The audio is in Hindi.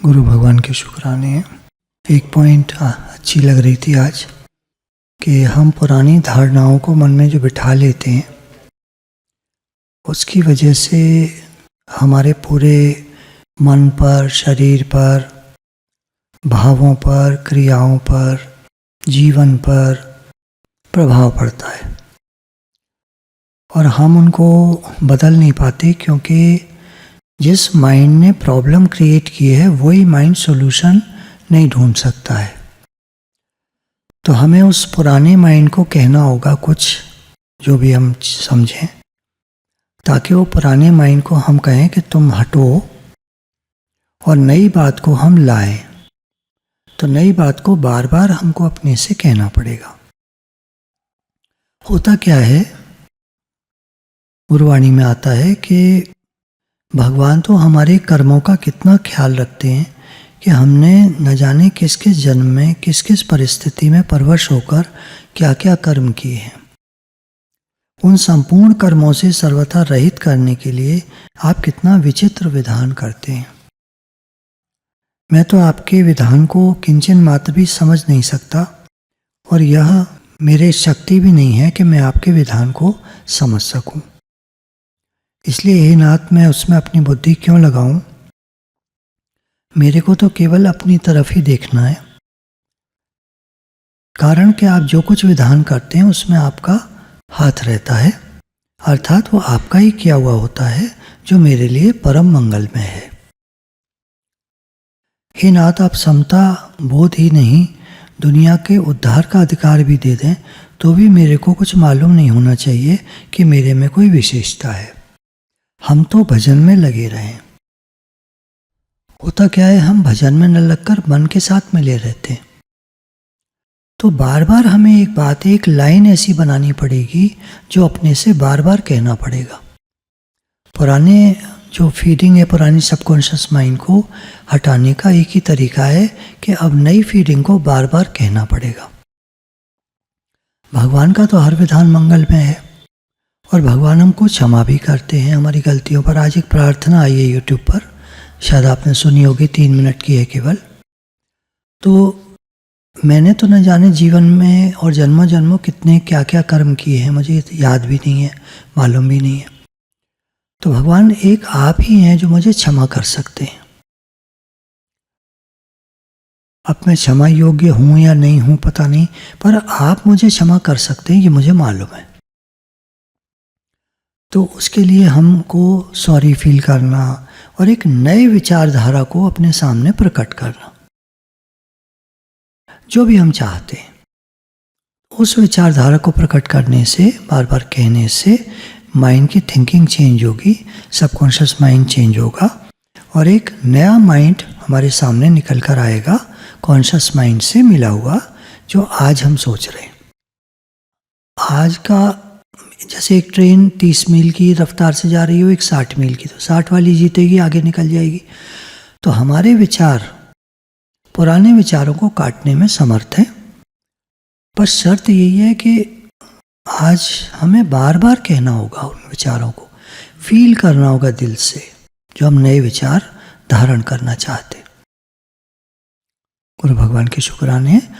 गुरु भगवान के शुक्राने हैं। एक पॉइंट अच्छी लग रही थी आज कि हम पुरानी धारणाओं को मन में जो बिठा लेते हैं उसकी वजह से हमारे पूरे मन पर, शरीर पर, भावों पर, क्रियाओं पर, जीवन पर प्रभाव पड़ता है और हम उनको बदल नहीं पाते, क्योंकि जिस माइंड ने प्रॉब्लम क्रिएट की है वही माइंड सॉल्यूशन नहीं ढूंढ सकता है। तो हमें उस पुराने माइंड को कहना होगा कुछ जो भी हम समझें, ताकि वो पुराने माइंड को हम कहें कि तुम हटो और नई बात को हम लाएं। तो नई बात को बार बार हमको अपने से कहना पड़ेगा। होता क्या है, गुरुवाणी में आता है कि भगवान तो हमारे कर्मों का कितना ख्याल रखते हैं कि हमने न जाने किस किस जन्म में, किस किस परिस्थिति में परवश होकर क्या क्या कर्म किए हैं। उन संपूर्ण कर्मों से सर्वथा रहित करने के लिए आप कितना विचित्र विधान करते हैं। मैं तो आपके विधान को किंचन मात्र भी समझ नहीं सकता और यह मेरे शक्ति भी नहीं है कि मैं आपके विधान को समझ सकूं। इसलिए हे नाथ, मैं उसमें अपनी बुद्धि क्यों लगाऊं? मेरे को तो केवल अपनी तरफ ही देखना है। कारण कि आप जो कुछ विधान करते हैं उसमें आपका हाथ रहता है, अर्थात वो आपका ही किया हुआ होता है जो मेरे लिए परम मंगलमय है। हे नाथ, आप समता बोध ही नहीं, दुनिया के उद्धार का अधिकार भी दे दें तो भी मेरे को कुछ मालूम नहीं होना चाहिए कि मेरे में कोई विशेषता है। हम तो भजन में लगे रहें। होता क्या है, हम भजन में न लगकर मन के साथ मिले रहते हैं। तो बार बार हमें एक बात, एक लाइन ऐसी बनानी पड़ेगी जो अपने से बार बार कहना पड़ेगा। पुराने जो फीडिंग है, पुरानी सबकॉन्शियस माइंड को हटाने का एक ही तरीका है कि अब नई फीडिंग को बार बार कहना पड़ेगा। भगवान का तो हर विधान मंगलमय है और भगवान हमको क्षमा भी करते हैं हमारी गलतियों पर। आज एक प्रार्थना आई है यूट्यूब पर, शायद आपने सुनी होगी, 3 मिनट की है केवल। तो मैंने तो न जाने जीवन में और जन्मों जन्मों कितने क्या क्या कर्म किए हैं, मुझे याद भी नहीं है, मालूम भी नहीं है। तो भगवान एक आप ही हैं जो मुझे क्षमा कर सकते हैं। अब मैं क्षमा योग्य हूं या नहीं हूं पता नहीं, पर आप मुझे क्षमा कर सकते हैं, ये मुझे मालूम है। तो उसके लिए हमको सॉरी फील करना और एक नए विचारधारा को अपने सामने प्रकट करना, जो भी हम चाहते हैं उस विचारधारा को प्रकट करने से, बार बार कहने से माइंड की थिंकिंग चेंज होगी, सबकॉन्शियस माइंड चेंज होगा और एक नया माइंड हमारे सामने निकल कर आएगा, कॉन्शियस माइंड से मिला हुआ, जो आज हम सोच रहे हैं। आज का जैसे एक ट्रेन 30 मील की रफ्तार से जा रही हो, एक 60 मील की, तो 60 वाली जीतेगी, आगे निकल जाएगी। तो हमारे विचार पुराने विचारों को काटने में समर्थ हैं, पर शर्त यही है कि आज हमें बार बार कहना होगा, उन विचारों को फील करना होगा दिल से, जो हम नए विचार धारण करना चाहते। गुरु भगवान के शुक्राने हैं।